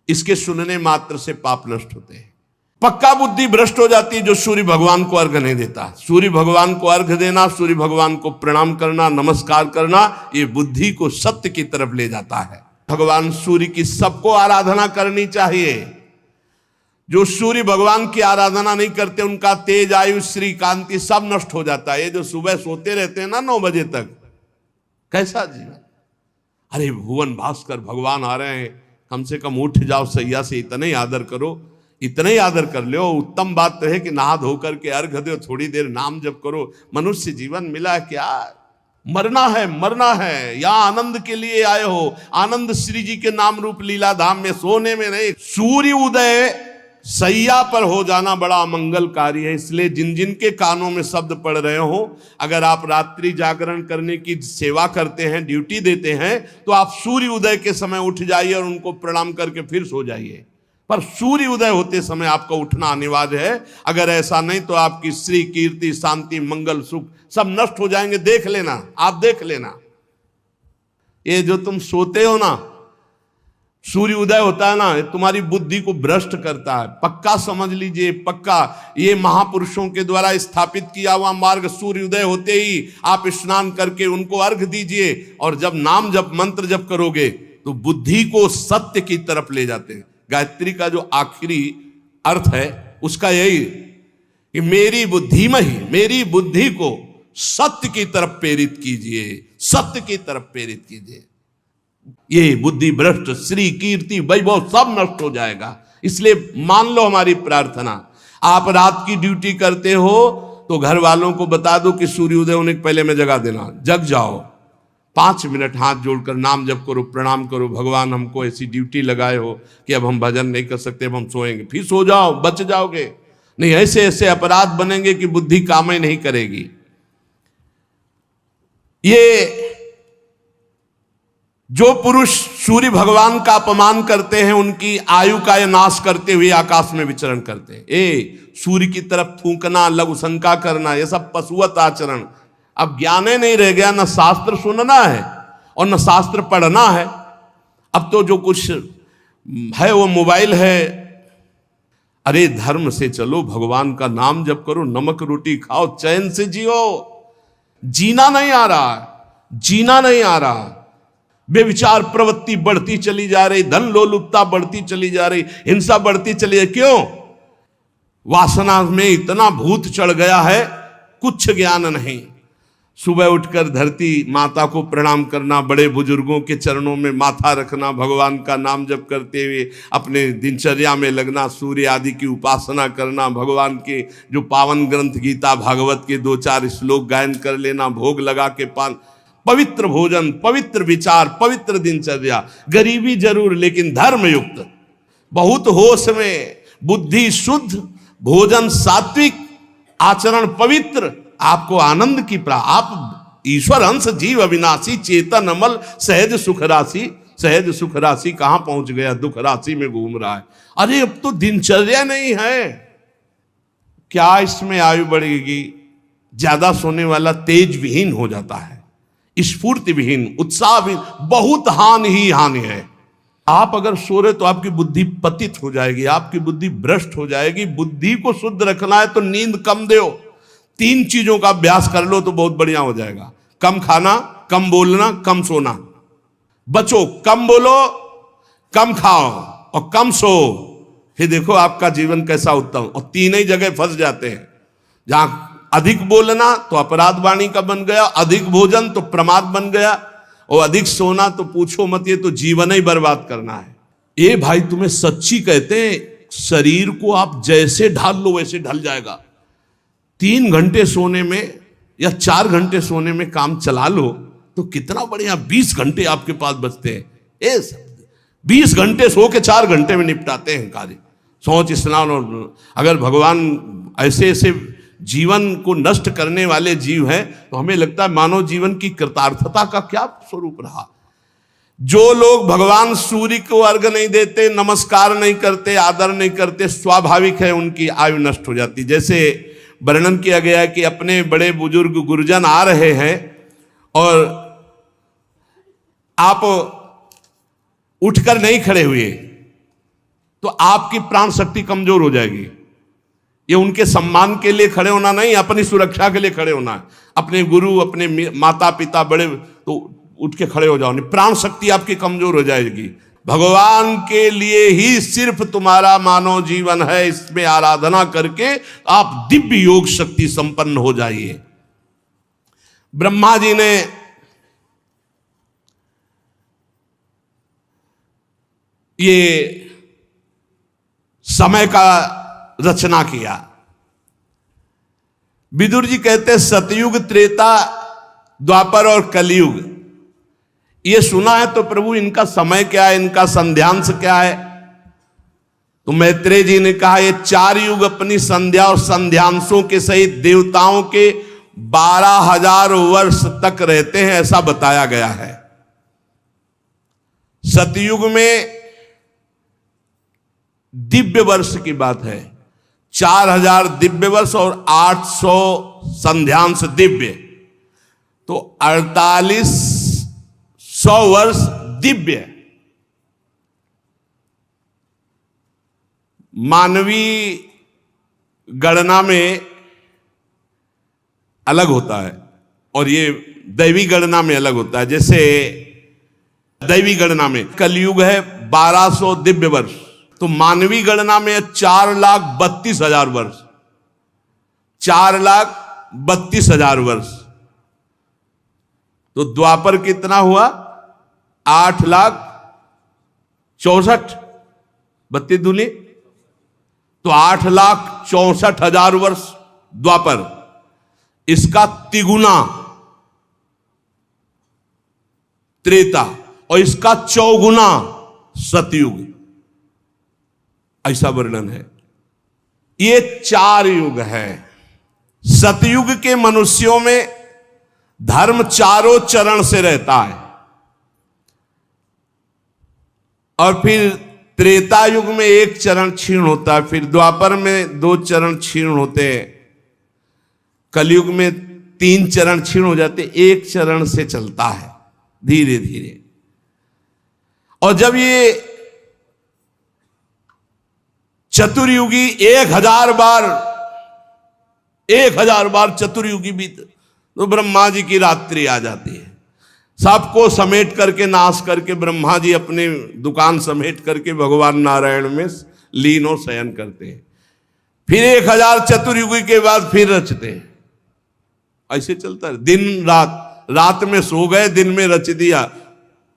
इसके सुनने मात्र से पाप नष्ट होते हैं। पक्का बुद्धि भ्रष्ट हो जाती है जो सूर्य भगवान को अर्घ नहीं देता। सूर्य भगवान को अर्घ देना, सूर्य भगवान को प्रणाम करना, नमस्कार करना, ये बुद्धि को सत्य की तरफ ले जाता है। भगवान सूर्य की सबको आराधना करनी चाहिए। जो सूर्य भगवान की आराधना नहीं करते उनका तेज, आयु, श्री, कांति सब नष्ट हो जाता है। ये जो सुबह सोते रहते हैं ना 9 बजे तक, कैसा जीवन। अरे भुवन भास्कर भगवान आ रहे हैं, कम से कम उठ जाओ सैया से, इतना ही आदर करो, इतना ही आदर कर लो। उत्तम बात तो है कि नहा धो करके अर्घ दो, थोड़ी देर नाम जप करो। मनुष्य जीवन मिला क्या? मरना है, मरना है। या आनंद के लिए आए हो, आनंद श्री जी के नाम रूप लीला धाम में, सोने में नहीं। सूर्य उदय सैया पर हो जाना बड़ा मंगलकारी है। इसलिए जिन जिन के कानों में शब्द पड़ रहे हो, अगर आप रात्रि जागरण करने की सेवा करते हैं, ड्यूटी देते हैं, तो आप सूर्य उदय के समय उठ जाइए और उनको प्रणाम करके फिर सो जाइए। पर सूर्य उदय होते समय आपका उठना अनिवार्य है। अगर ऐसा नहीं तो आपकी श्री, कीर्ति, शांति, मंगल, सुख सब नष्ट हो जाएंगे। देख लेना, आप देख लेना। ये जो तुम सोते हो ना, सूर्य उदय होता है ना, तुम्हारी बुद्धि को भ्रष्ट करता है। पक्का समझ लीजिए, पक्का। ये महापुरुषों के द्वारा स्थापित किया हुआ मार्ग। सूर्य उदय होते ही आप स्नान करके उनको अर्घ दीजिए, और जब नाम जप, मंत्र जप करोगे तो बुद्धि को सत्य की तरफ ले जाते हैं। गायत्री का जो आखिरी अर्थ है उसका यही कि मेरी बुद्धि में ही, मेरी बुद्धि को सत्य की तरफ प्रेरित कीजिए, सत्य की तरफ प्रेरित कीजिए। ये बुद्धि भ्रष्ट, श्री, कीर्ति, वैभव सब नष्ट हो जाएगा। इसलिए मान लो हमारी प्रार्थना, आप रात की ड्यूटी करते हो तो घर वालों को बता दो कि सूर्योदय होने के पहले में जगा देना। जग जाओ, 5 मिनट हाथ जोड़कर नाम जप करो, प्रणाम करो। भगवान हमको ऐसी ड्यूटी लगाए हो कि अब हम भजन नहीं कर सकते, अब हम सोएंगे। फिर सो जाओ, बच जाओगे। नहीं ऐसे ऐसे अपराध बनेंगे कि बुद्धि काम ही नहीं करेगी। ये जो पुरुष सूर्य भगवान का अपमान करते हैं, उनकी आयु का नाश करते हुए आकाश में विचरण करते हैं। सूर्य की तरफ थूकना, लघु शंका करना, ये सब पशुवत आचरण। अब ज्ञान ही नहीं रह गया, न शास्त्र सुनना है और न शास्त्र पढ़ना है। अब तो जो कुछ है वो मोबाइल है। अरे धर्म से चलो, भगवान का नाम जप करो, नमक रोटी खाओ, चैन से जियो। जीना नहीं आ रहा, जीना नहीं आ रहा। बेविचार प्रवृत्ति बढ़ती चली जा रही, धन लोलुपता बढ़ती चली जा रही, हिंसा बढ़ती चली है। क्यों? वासना में इतना भूत चढ़ गया है, कुछ ज्ञान नहीं। सुबह उठकर धरती माता को प्रणाम करना, बड़े बुजुर्गों के चरणों में माथा रखना, भगवान का नाम जप करते हुए अपने दिनचर्या में लगना, सूर्य आदि की उपासना करना, भगवान के जो पावन ग्रंथ गीता भागवत के 2-4 श्लोक गायन कर लेना, भोग लगा के पवित्र भोजन, पवित्र विचार, पवित्र दिनचर्या। गरीबी जरूर, लेकिन धर्म युक्त, बहुत होश में, बुद्धि शुद्ध, भोजन सात्विक, आचरण पवित्र। आपको आनंद की आप ईश्वर अंश, जीव अविनाशी, चेतन अमल, सहज सुख राशि। सहज सुख राशि कहां पहुंच गया? दुख राशि में घूम रहा है। अरे अब तो दिनचर्या नहीं है। क्या इसमें आयु बढ़ेगी? ज्यादा सोने वाला तेज विहीन हो जाता है, स्फूर्ति विहीन, उत्साह विहीन, बहुत हानि ही हानि है। आप अगर सो रहे तो आपकी बुद्धि पतित हो जाएगी, आपकी बुद्धि भ्रष्ट हो जाएगी। बुद्धि को शुद्ध रखना है तो नींद कम दो। 3 चीजों का अभ्यास कर लो तो बहुत बढ़िया हो जाएगा। कम खाना, कम बोलना, कम सोना। बचो, कम बोलो, कम खाओ और कम सो। फिर देखो आपका जीवन कैसा उत्तम। और 3 ही जगह फंस जाते हैं। जहां अधिक बोलना तो अपराध वाणी का बन गया, अधिक भोजन तो प्रमाद बन गया, और अधिक सोना तो पूछो मत, ये तो जीवन ही बर्बाद करना है। ये भाई तुम्हें सच्ची कहते हैं, शरीर को आप जैसे ढाल लो वैसे ढल जाएगा। 3 घंटे सोने में या 4 घंटे सोने में काम चला लो तो कितना बढ़िया। 20 घंटे आपके पास बचते हैं। ये 20 घंटे सो के 4 घंटे में निपटाते हैं कार्य, सोच स्नान। और अगर भगवान ऐसे ऐसे जीवन को नष्ट करने वाले जीव हैं तो हमें लगता है मानव जीवन की कृतार्थता का क्या स्वरूप रहा। जो लोग भगवान सूर्य को अर्घ नहीं देते, नमस्कार नहीं करते, आदर नहीं करते, स्वाभाविक है उनकी आयु नष्ट हो जाती। जैसे वर्णन किया गया है कि अपने बड़े बुजुर्ग गुरुजन आ रहे हैं और आप उठकर नहीं खड़े हुए, तो आपकी प्राण शक्ति कमजोर हो जाएगी। ये उनके सम्मान के लिए खड़े होना नहीं, अपनी सुरक्षा के लिए खड़े होना है। अपने गुरु, अपने माता पिता बड़े, तो उठ के खड़े हो जाओ, नहीं प्राण शक्ति आपकी कमजोर हो जाएगी। भगवान के लिए ही सिर्फ तुम्हारा मानव जीवन है, इसमें आराधना करके आप दिव्य योग शक्ति संपन्न हो जाइए। ब्रह्मा जी ने ये समय का रचना किया। विदुर जी कहते सतयुग, त्रेता, द्वापर और कलयुग, ये सुना है तो प्रभु इनका समय क्या है, इनका संध्यांश क्या है? तो मैत्रेय जी ने कहा ये 4 युग अपनी संध्या और संध्यांशों के सहित देवताओं के 12,000 वर्ष तक रहते हैं, ऐसा बताया गया है। सतयुग में दिव्य वर्ष की बात है, 4,000 दिव्य वर्ष और 800 संध्यांश दिव्य, तो 4800 वर्ष दिव्य। मानवीय गणना में अलग होता है और ये दैवी गणना में अलग होता है। जैसे दैवी गणना में कलयुग है 1200 दिव्य वर्ष, तो मानवीय गणना में 4,32,000 वर्ष, 4,32,000 वर्ष। तो द्वापर कितना हुआ? 8,64,000, 32 दूनी, तो 8,64,000 वर्ष द्वापर। इसका तिगुना त्रेता और इसका चौगुना सतयुग, ऐसा वर्णन है। ये 4 युग है। सतयुग के मनुष्यों में धर्म चारों चरण से रहता है, और फिर त्रेता युग में 1 चरण क्षीण होता है, फिर द्वापर में 2 चरण क्षीण होते हैं, कलयुग में 3 चरण क्षीण हो जाते, 1 चरण से चलता है धीरे धीरे। और जब ये चतुर्युगी 1000 बार चतुर्युगी बीत, तो ब्रह्मा जी की रात्रि आ जाती है। सबको समेट करके, नाश करके ब्रह्मा जी अपने दुकान समेट करके भगवान नारायण में लीन और शयन करते हैं। फिर 1000 चतुर्युगी के बाद फिर रचते हैं। ऐसे चलता है दिन रात, रात में सो गए, दिन में रच दिया।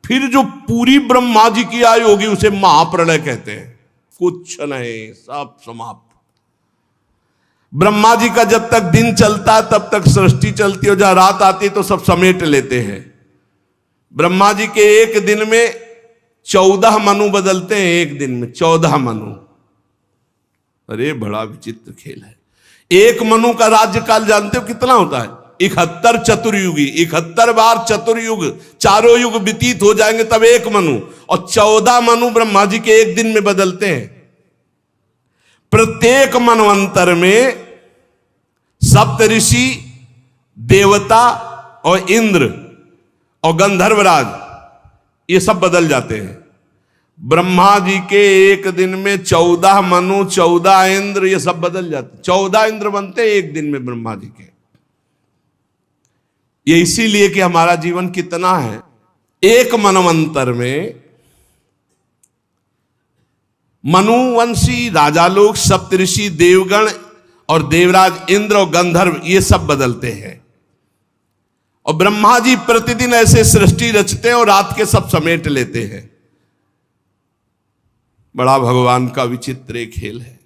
फिर जो पूरी ब्रह्मा जी की आयु होगी उसे महाप्रलय कहते हैं। कुछ नहीं, सब समाप्त। ब्रह्मा जी का जब तक दिन चलता है तब तक सृष्टि चलती है, जहां रात आती है तो सब समेट लेते हैं। ब्रह्मा जी के एक दिन में 14 मनु बदलते हैं, एक दिन में 14 मनु। अरे बड़ा विचित्र खेल है। एक मनु का राज्यकाल जानते हो कितना होता है? 71 चतुर्युगी, 71 बार चतुर्युग, चारों युग व्यतीत हो जाएंगे तब एक मनु, और 14 मनु ब्रह्मा जी के एक दिन में बदलते हैं। प्रत्येक मनवंतर में सप्तऋषि, देवता और इंद्र और गंधर्वराज ये सब बदल जाते हैं। ब्रह्मा जी के एक दिन में 14 मनु, 14 इंद्र, ये सब बदल जाते। 14 इंद्र बनते एक दिन में ब्रह्मा जी के। ये इसीलिए कि हमारा जीवन कितना है, एक मनवंतर में मनुवंशी राजा लोग, सप्तऋषि, देवगण और देवराज इंद्र और गंधर्व ये सब बदलते हैं। और ब्रह्मा जी प्रतिदिन ऐसे सृष्टि रचते हैं और रात के सब समेट लेते हैं। बड़ा भगवान का विचित्र खेल है।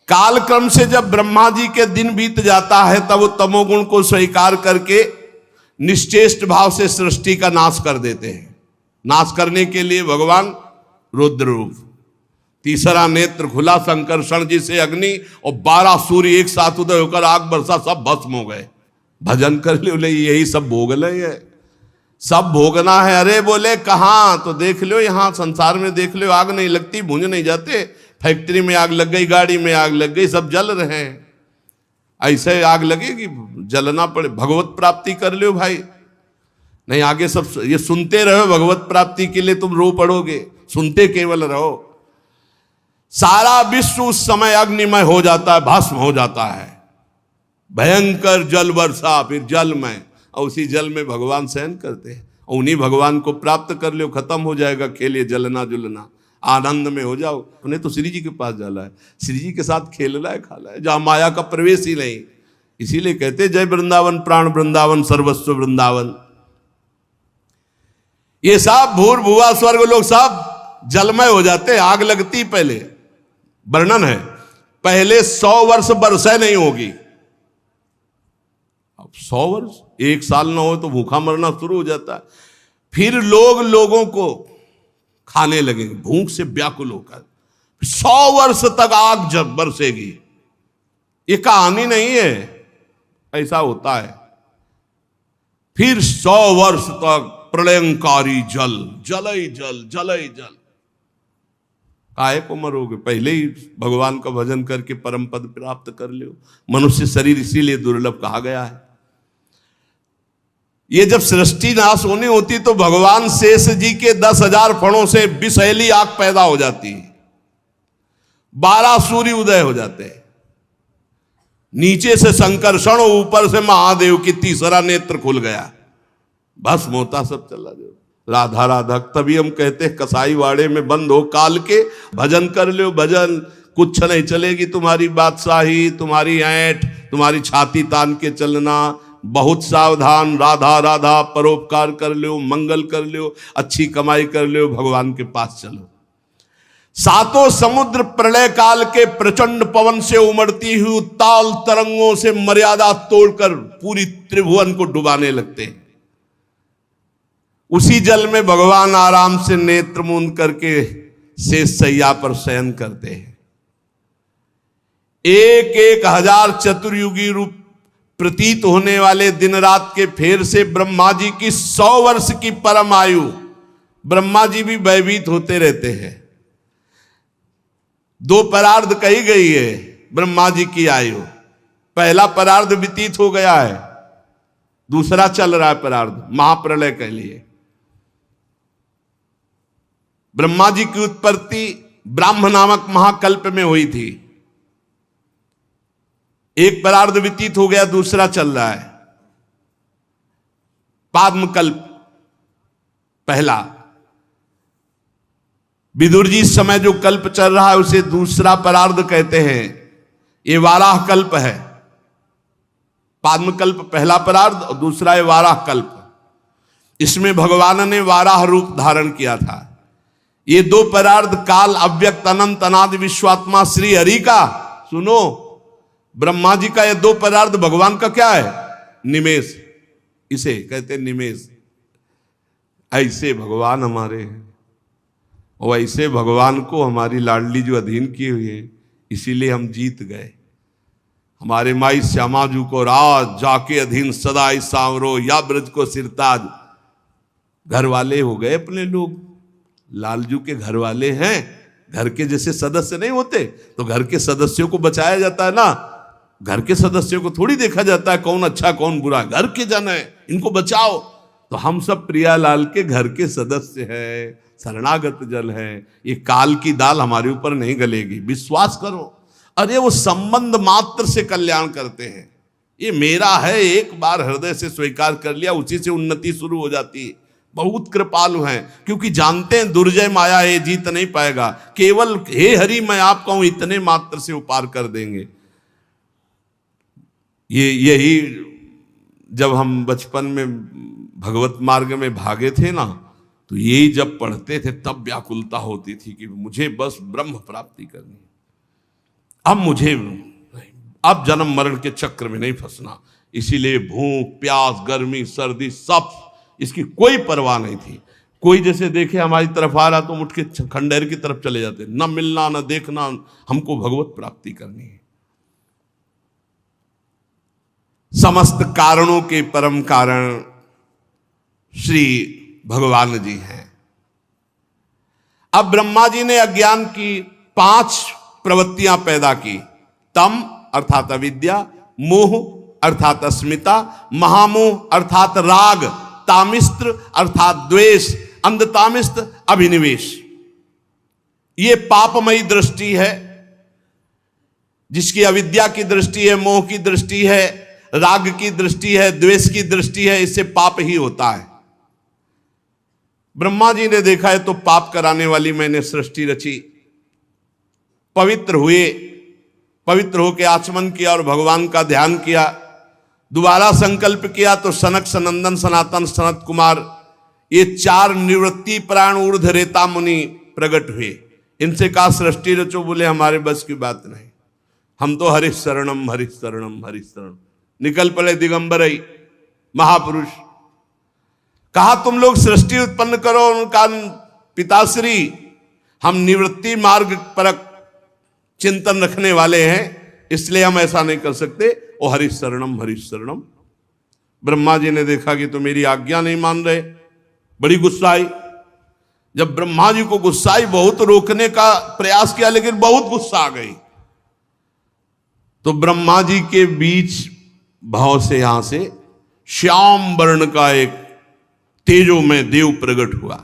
कालक्रम से जब ब्रह्मा जी के दिन बीत जाता है तब वो तमोगुण को स्वीकार करके निश्चेष्ट भाव से सृष्टि का नाश कर देते हैं। नाश करने के लिए भगवान रुद्र रूप, तीसरा नेत्र खुला, संकर्षण जी से अग्नि और 12 सूर्य एक साथ उदय होकर आग बरसा, सब भस्म हो गए। भजन कर लो, यही सब भोग ले, सब भोगना है। अरे बोले कहाँ? तो देख लो यहाँ संसार में देख लो, आग नहीं लगती, भूंज नहीं जाते। फैक्ट्री में आग लग गई, गाड़ी में आग लग गई, सब जल रहे हैं। ऐसे आग लगेगी, जलना पड़े। भगवत प्राप्ति कर लो भाई, नहीं आगे सब ये सुनते रहो। भगवत प्राप्ति के लिए तुम रो पड़ोगे, सुनते केवल रहो। सारा विश्व उस समय अग्निमय हो जाता है, भस्म हो जाता है। भयंकर जल वर्षा, फिर जल में, और उसी जल में भगवान शयन करते हैं। और उन्हीं भगवान को प्राप्त कर लो, खत्म हो जाएगा खेल, ये जलना जुलना, आनंद में हो जाओ। उन्हें तो श्री जी के पास जाना है, श्री जी के साथ खेलना है, खाना है, जहां माया का प्रवेश ही नहीं। इसीलिए कहते जय वृंदावन, प्राण वृंदावन, सर्वस्व वृंदावन। ये सब भूर भुआ स्वर्ग लोग सब जलमय हो जाते, आग लगती। पहले वर्णन है, पहले 100 वर्ष बरसात नहीं होगी। अब 100 वर्ष, 1 साल ना हो तो भूखा मरना शुरू हो जाता है। फिर लोग लोगों को खाने लगेंगे भूख से व्याकुल होकर। 100 वर्ष तक आग जब बरसेगी। ये कहानी नहीं है, ऐसा होता है। फिर 100 वर्ष तक प्रलयंकारी जल, जलई जल, जलई जल। काहे को मरोगे, पहले ही भगवान का भजन करके परम पद प्राप्त कर लो। मनुष्य शरीर इसीलिए दुर्लभ कहा गया है। ये जब सृष्टि नाश होनी होती तो भगवान शेष जी के 10,000 फणों से विषैली आग पैदा हो जाती, 12 सूर्य उदय हो जाते हैं, नीचे से संकर्षण, ऊपर से महादेव की तीसरा नेत्र खुल गया, भस्म होता सब चला जाओ। राधा राधा, तभी हम कहते हैं कसाई वाड़े में बंद हो काल के, भजन कर लो भजन, कुछ नहीं चलेगी तुम्हारी बादशाही, तुम्हारी ऐंठ, तुम्हारी छाती तान के चलना, बहुत सावधान, राधा राधा, परोपकार कर लो, मंगल कर लो, अच्छी कमाई कर लो, भगवान के पास चलो। 7 समुद्र प्रलय काल के प्रचंड पवन से उमड़ती हुई उत्ताल तरंगों से मर्यादा तोड़कर पूरी त्रिभुवन को डुबाने लगते हैं। उसी जल में भगवान आराम से नेत्र मूंद करके शेष सैया पर शयन करते हैं। 1-1 हजार चतुर्युगी रूप प्रतीत होने वाले दिन रात के फेर से ब्रह्मा जी की 100 वर्ष की परम आयु, ब्रह्मा जी भी भयभीत होते रहते हैं। 2 परार्ध कही गई है ब्रह्मा जी की आयु। पहला परार्ध व्यतीत हो गया है, दूसरा चल रहा है परार्ध, महाप्रलय के लिए। ब्रह्मा जी की उत्पत्ति ब्राह्म नामक महाकल्प में हुई थी। एक परार्ध व्यतीत हो गया, दूसरा चल रहा है। पाद्मकल्प पहला, विदुर जी इस समय जो कल्प चल रहा है उसे दूसरा परार्ध कहते हैं। ये वाराह कल्प है। पाद्मकल्प पहला परार्ध और दूसरा है वाराह कल्प। इसमें भगवान ने वाराह रूप धारण किया था। ये 2 परार्ध काल, अव्यक्त, अनंत, अनादि, विश्वात्मा श्री हरि का, सुनो, ब्रह्मा जी का ये 2 परार्ध भगवान का क्या है? निमेष, इसे कहते हैं निमेष। ऐसे भगवान हमारे हैं और ऐसे भगवान को हमारी लाडली जो अधीन की हुई है, इसीलिए हम जीत गए। हमारे माई श्यामा जू को राज जाके अधीन सदा इस सांवरो, या ब्रज को सिरताज। घर वाले हो गए अपने लोग, लालजू के घर वाले हैं। घर के जैसे सदस्य नहीं होते तो घर के सदस्यों को बचाया जाता है ना। घर के सदस्यों को थोड़ी देखा जाता है कौन अच्छा कौन बुरा, घर के जन है, इनको बचाओ। तो हम सब प्रियालाल के घर के सदस्य हैं, शरणागत जल है। ये काल की दाल हमारे ऊपर नहीं गलेगी, विश्वास करो। अरे वो संबंध मात्र से कल्याण करते हैं। ये मेरा है, एक बार हृदय से स्वीकार कर लिया, उसी से उन्नति शुरू हो जाती है। बहुत कृपालु हैं, क्योंकि जानते हैं दुर्जय माया है, जीत नहीं पाएगा। केवल हे हरि मैं आपका हूं, इतने मात्र से उपार कर देंगे। यही जब हम बचपन में भगवत मार्ग में भागे थे ना, तो यही जब पढ़ते थे तब व्याकुलता होती थी कि मुझे बस ब्रह्म प्राप्ति करनी, अब जन्म मरण के चक्र में नहीं फंसना। इसीलिए भूख प्यास गर्मी सर्दी सब, इसकी कोई परवाह नहीं थी। कोई जैसे देखे हमारी तरफ आ रहा तो उठ के खंडेर की तरफ चले जाते, न मिलना न देखना, हमको भगवत प्राप्ति करनी है। समस्त कारणों के परम कारण श्री भगवान जी हैं। अब ब्रह्मा जी ने अज्ञान की 5 प्रवृत्तियां पैदा की। तम अर्थात अविद्या, मोह अर्थात अस्मिता, महामोह अर्थात राग, तामिस्त्र अर्थात द्वेष, अंधतामिस्त्र अभिनिवेश। ये पापमयी दृष्टि है, जिसकी अविद्या की दृष्टि है, मोह की दृष्टि है, राग की दृष्टि है, द्वेष की दृष्टि है, इससे पाप ही होता है। ब्रह्मा जी ने देखा है तो पाप कराने वाली मैंने सृष्टि रची, पवित्र हुए, पवित्र होकर आचमन किया और भगवान का ध्यान किया, दोबारा संकल्प किया तो सनक सनंदन सनातन सनत कुमार ये 4 निवृत्ति प्राण ऊर्ध रेता मुनि प्रकट हुए। इनसे कहा सृष्टि रचो, बोले हमारे बस की बात नहीं, हम तो हरि शरणम हरि शरणम हरि शरण। निकल पड़े दिगंबर महापुरुष। कहा तुम लोग सृष्टि उत्पन्न करो। उनका पिताश्री हम निवृत्ति मार्ग पर चिंतन रखने वाले हैं, इसलिए हम ऐसा नहीं कर सकते। ओ हरि शरणम हरि शरणम। ब्रह्मा जी ने देखा कि तो मेरी आज्ञा नहीं मान रहे, बड़ी गुस्सा आई। जब ब्रह्मा जी को गुस्सा आई, बहुत रोकने का प्रयास किया लेकिन बहुत गुस्सा आ गई, तो ब्रह्मा जी के बीच भाव से यहां से श्याम वर्ण का एक तेजो में देव प्रकट हुआ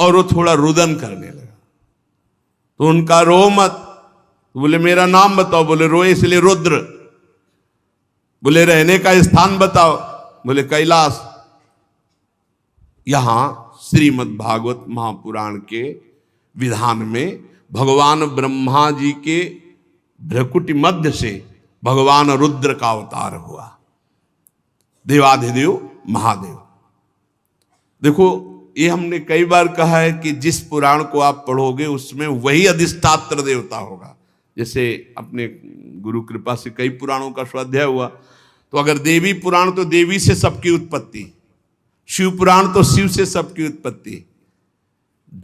और वो थोड़ा रुदन करने लगा। तो उनका रो मत, तो बोले मेरा नाम बताओ, बोले रोए इसलिए रुद्र। बोले रहने का स्थान बताओ, बोले कैलाश। यहां श्रीमद् भागवत महापुराण के विधान में भगवान ब्रह्मा जी के भ्रकुटी मध्य से भगवान रुद्र का अवतार हुआ, देवाधिदेव महादेव। देखो ये हमने कई बार कहा है कि जिस पुराण को आप पढ़ोगे उसमें वही अधिष्ठात्र देवता होगा। जैसे अपने गुरु कृपा से कई पुराणों का स्वाध्याय हुआ, तो अगर देवी पुराण तो देवी से सबकी उत्पत्ति, शिव पुराण तो शिव से सबकी उत्पत्ति,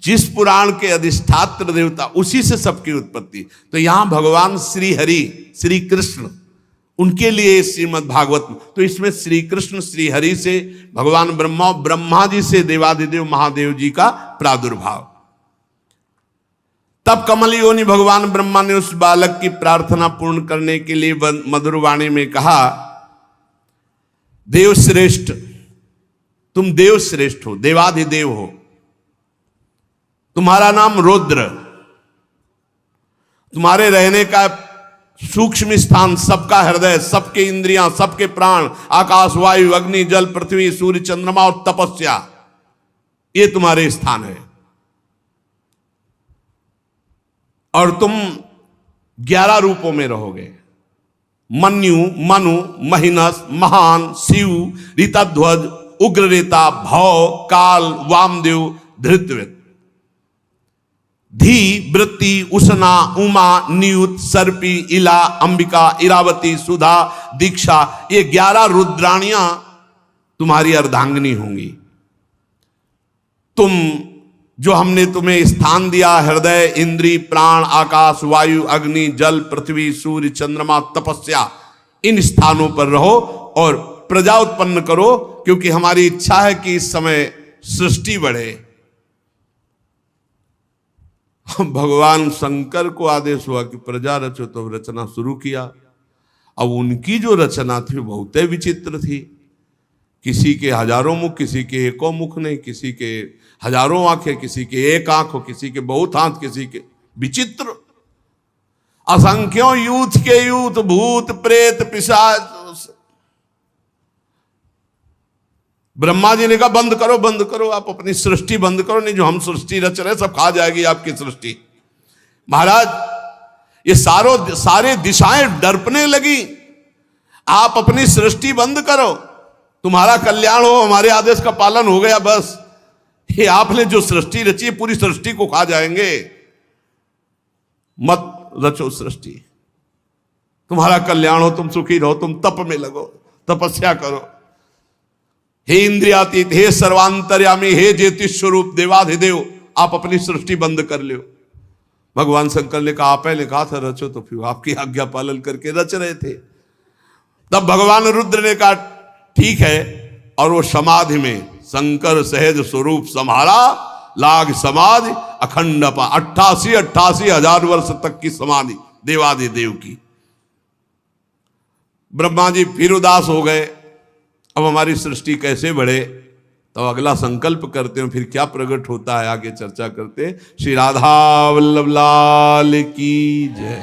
जिस पुराण के अधिष्ठात्र देवता उसी से सबकी उत्पत्ति। तो यहां भगवान श्री हरि श्री कृष्ण उनके लिए श्रीमद् भागवत, तो इसमें श्री कृष्ण श्री हरि से भगवान ब्रह्मा, ब्रह्मा जी से देवाधिदेव महादेव जी का प्रादुर्भाव। तब कमल योनि भगवान ब्रह्मा ने उस बालक की प्रार्थना पूर्ण करने के लिए मधुर वाणी में कहा, देव श्रेष्ठ, तुम देव श्रेष्ठ हो, देवाधिदेव हो, तुम्हारा नाम रुद्र, तुम्हारे रहने का सूक्ष्म स्थान, सबका हृदय, सबके इंद्रियां, सबके प्राण, आकाश वायु अग्नि जल पृथ्वी सूर्य चंद्रमा और तपस्या, ये तुम्हारे स्थान है। और तुम 11 रूपों में रहोगे, मन्यु मनु महिनस महान शिव ऋतध्वज उग्ररेता भव काल वामदेव धृतव्यत धी वृत्ति उषना उमा नियुत सर्पी इला अंबिका इरावती सुधा दीक्षा, ये 11 रुद्राणियां तुम्हारी अर्धांगिनी होंगी। तुम जो हमने तुम्हें स्थान दिया, हृदय इंद्री प्राण आकाश वायु अग्नि जल पृथ्वी सूर्य चंद्रमा तपस्या, इन स्थानों पर रहो और प्रजा उत्पन्न करो, क्योंकि हमारी इच्छा है कि इस समय सृष्टि बढ़े। भगवान शंकर को आदेश हुआ कि प्रजा रचो, तो रचना शुरू किया। अब उनकी जो रचना थी बहुत विचित्र थी, किसी के हजारों मुख, किसी के एको मुख नहीं, किसी के हजारों आंखें, किसी के एक आंख हो, किसी के बहुत हाथ, किसी के विचित्र असंख्यों यूथ के यूथ भूत प्रेत पिशाच। ब्रह्मा जी ने कहा बंद करो बंद करो, आप अपनी सृष्टि बंद करो, नहीं जो हम सृष्टि रच रहे सब खा जाएगी आपकी सृष्टि। महाराज ये सारे दिशाएं डरपने लगी, आप अपनी सृष्टि बंद करो, तुम्हारा कल्याण हो, हमारे आदेश का पालन हो गया बस। ये आपने जो सृष्टि रची है पूरी सृष्टि को खा जाएंगे, मत रचो सृष्टि, तुम्हारा कल्याण हो, तुम सुखी रहो, तुम तप में लगो, तपस्या करो। हे इंद्रियातीत, हे सर्वांतर्यामी, हे ज्योतिष स्वरूप देवाधिदेव, आप अपनी सृष्टि बंद कर लो। भगवान शंकर ने कहा, पहले कहा था रचो, तो फिर आपकी आज्ञा पालन करके रच रहे थे। तब भगवान रुद्र ने कहा ठीक है, और वो समाधि में शंकर सहज स्वरूप संभाला, लाग समाधि अखंड 88 हजार वर्ष तक की समाधि देवाधिदेव की। ब्रह्मा जी फिर उदास हो गए, अब हमारी सृष्टि कैसे बढ़े। तो अगला संकल्प करते हैं, फिर क्या प्रकट होता है आगे चर्चा करते। श्री राधा वल्लभ लाल की जय।